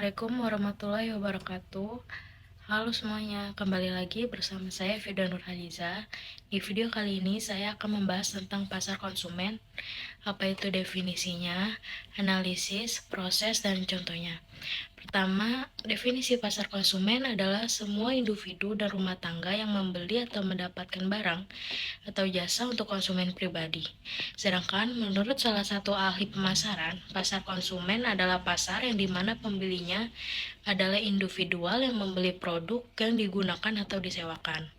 Assalamualaikum warahmatullahi wabarakatuh. Halo semuanya, kembali lagi bersama saya Firda Nurhaliza. Di video kali ini saya akan membahas tentang pasar konsumen, apa itu definisinya, analisis, proses, dan contohnya. Pertama, definisi pasar konsumen adalah semua individu dan rumah tangga yang membeli atau mendapatkan barang atau jasa untuk konsumen pribadi. Sedangkan menurut salah satu ahli pemasaran, pasar konsumen adalah pasar yang dimana pembelinya adalah individual yang membeli produk yang digunakan atau disewakan.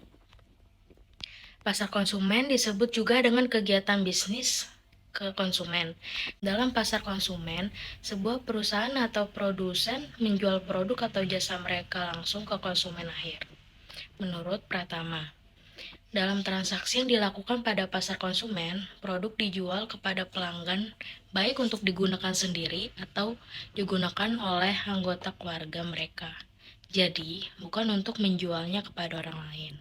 Pasar konsumen disebut juga dengan kegiatan bisnis ke konsumen. Dalam pasar konsumen, sebuah perusahaan atau produsen menjual produk atau jasa mereka langsung ke konsumen akhir. Menurut Pratama, dalam transaksi yang dilakukan pada pasar konsumen, produk dijual kepada pelanggan baik untuk digunakan sendiri atau digunakan oleh anggota keluarga mereka. Jadi, bukan untuk menjualnya kepada orang lain.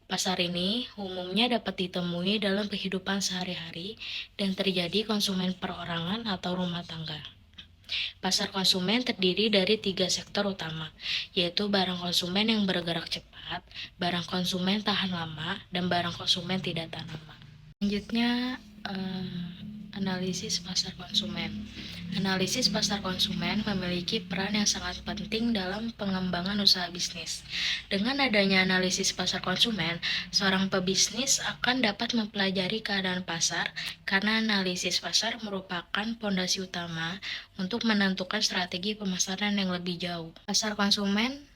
Pasar ini umumnya dapat ditemui dalam kehidupan sehari-hari dan terjadi konsumen perorangan atau rumah tangga. Pasar konsumen terdiri dari 3 sektor utama, yaitu barang konsumen yang bergerak cepat, barang konsumen tahan lama, dan barang konsumen tidak tahan lama. Selanjutnya, analisis pasar konsumen. Analisis pasar konsumen memiliki peran yang sangat penting dalam pengembangan usaha bisnis. Dengan adanya analisis pasar konsumen, seorang pebisnis akan dapat mempelajari keadaan pasar karena analisis pasar merupakan fondasi utama untuk menentukan strategi pemasaran yang lebih jauh. Pasar konsumen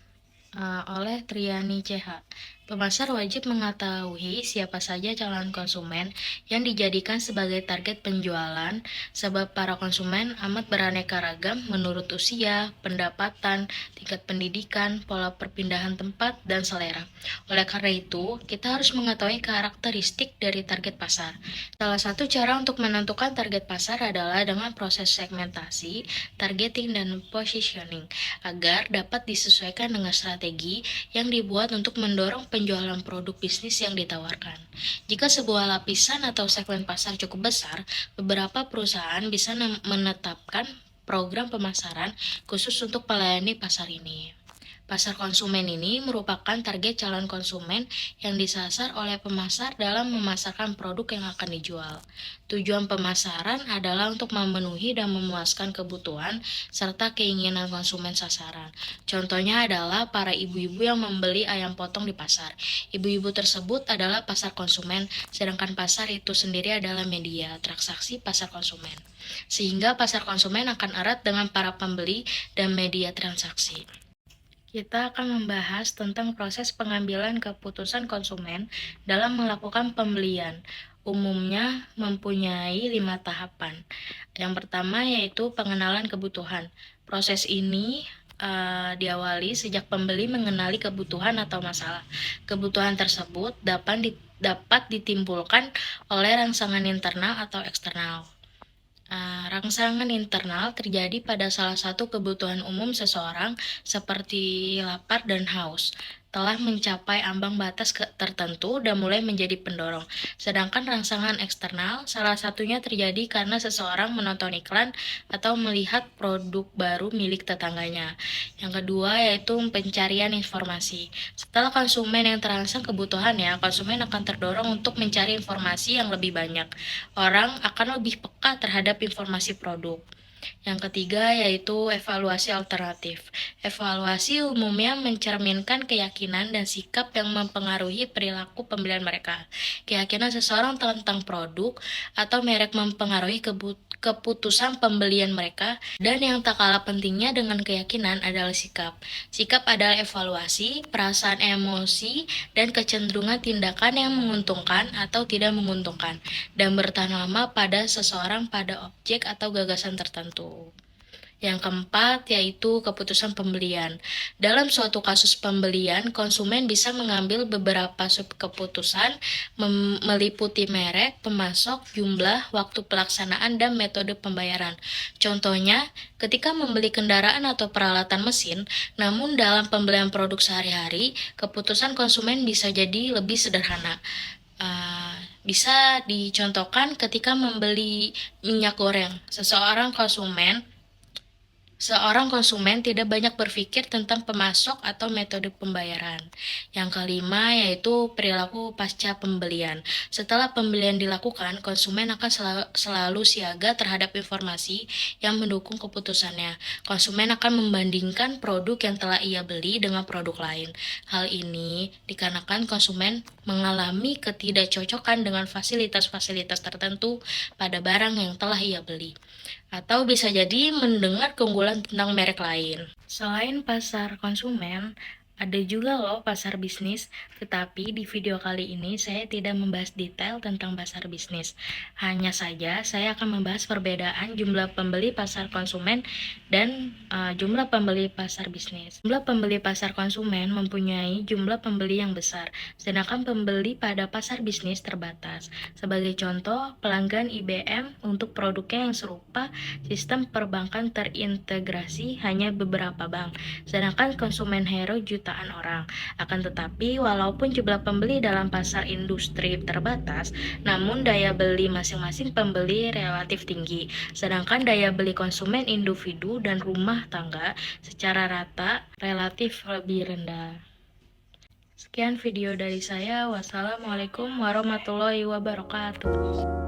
oleh Triani CH. Pemasar wajib mengetahui siapa saja calon konsumen yang dijadikan sebagai target penjualan, sebab para konsumen amat beraneka ragam menurut usia, pendapatan, tingkat pendidikan, pola perpindahan tempat, dan selera. Oleh karena itu, kita harus mengetahui karakteristik dari target pasar. Salah satu cara untuk menentukan target pasar adalah dengan proses segmentasi, targeting, dan positioning, agar dapat disesuaikan dengan strategi yang dibuat untuk mendorong penjualan produk bisnis yang ditawarkan. Jika sebuah lapisan atau segmen pasar cukup besar, beberapa perusahaan bisa menetapkan program pemasaran khusus untuk melayani pasar ini. Pasar konsumen ini merupakan target calon konsumen yang disasar oleh pemasar dalam memasarkan produk yang akan dijual. Tujuan pemasaran adalah untuk memenuhi dan memuaskan kebutuhan serta keinginan konsumen sasaran. Contohnya adalah para ibu-ibu yang membeli ayam potong di pasar. Ibu-ibu tersebut adalah pasar konsumen, sedangkan pasar itu sendiri adalah media transaksi pasar konsumen. Sehingga pasar konsumen akan erat dengan para pembeli dan media transaksi. Kita akan membahas tentang proses pengambilan keputusan konsumen dalam melakukan pembelian. Umumnya mempunyai 5 tahapan. Yang pertama yaitu pengenalan kebutuhan. Proses ini diawali sejak pembeli mengenali kebutuhan atau masalah. Kebutuhan tersebut dapat ditimbulkan oleh rangsangan internal atau eksternal. Rangsangan internal terjadi pada salah satu kebutuhan umum seseorang seperti lapar dan haus telah mencapai ambang batas tertentu dan mulai menjadi pendorong. Sedangkan rangsangan eksternal salah satunya terjadi karena seseorang menonton iklan atau melihat produk baru milik tetangganya. Yang kedua yaitu pencarian informasi. Setelah konsumen yang terangsang kebutuhannya, konsumen akan terdorong untuk mencari informasi yang lebih banyak. Orang akan lebih peka terhadap informasi produk. Yang ketiga yaitu evaluasi alternatif. Evaluasi umumnya mencerminkan keyakinan dan sikap yang mempengaruhi perilaku pembelian mereka. Keyakinan seseorang tentang produk atau merek mempengaruhi keputusan pembelian mereka, dan yang tak kalah pentingnya dengan keyakinan adalah sikap. Sikap adalah evaluasi, perasaan emosi, dan kecenderungan tindakan yang menguntungkan atau tidak menguntungkan, dan bertahan lama pada seseorang pada objek atau gagasan tertentu. Yang keempat yaitu keputusan pembelian. Dalam suatu kasus pembelian, konsumen bisa mengambil beberapa keputusan meliputi merek, pemasok, jumlah, waktu pelaksanaan, dan metode pembayaran. Contohnya, ketika membeli kendaraan atau peralatan mesin, namun dalam pembelian produk sehari-hari, keputusan konsumen bisa jadi lebih sederhana. Bisa dicontohkan ketika membeli minyak goreng. Seseorang konsumen Seorang konsumen tidak banyak berpikir tentang pemasok atau metode pembayaran. Yang kelima yaitu perilaku pasca pembelian. Setelah pembelian dilakukan, konsumen akan selalu siaga terhadap informasi yang mendukung keputusannya. Konsumen akan membandingkan produk yang telah ia beli dengan produk lain. Hal ini dikarenakan konsumen mengalami ketidakcocokan dengan fasilitas-fasilitas tertentu pada barang yang telah ia beli, atau bisa jadi mendengar keunggulan tentang merek lain. Selain pasar konsumen, ada juga loh pasar bisnis, tetapi di video kali ini saya tidak membahas detail tentang pasar bisnis. Hanya saja saya akan membahas perbedaan jumlah pembeli pasar konsumen dan jumlah pembeli pasar bisnis. Jumlah pembeli pasar konsumen mempunyai jumlah pembeli yang besar, sedangkan pembeli pada pasar bisnis terbatas. Sebagai contoh, pelanggan IBM untuk produknya yang serupa, sistem perbankan terintegrasi hanya beberapa bank, sedangkan konsumen hero jutaan orang. Akan tetapi, walaupun jumlah pembeli dalam pasar industri terbatas, namun daya beli masing-masing pembeli relatif tinggi, sedangkan daya beli konsumen individu dan rumah tangga secara rata relatif lebih rendah. Sekian video dari saya. Wassalamualaikum warahmatullahi wabarakatuh.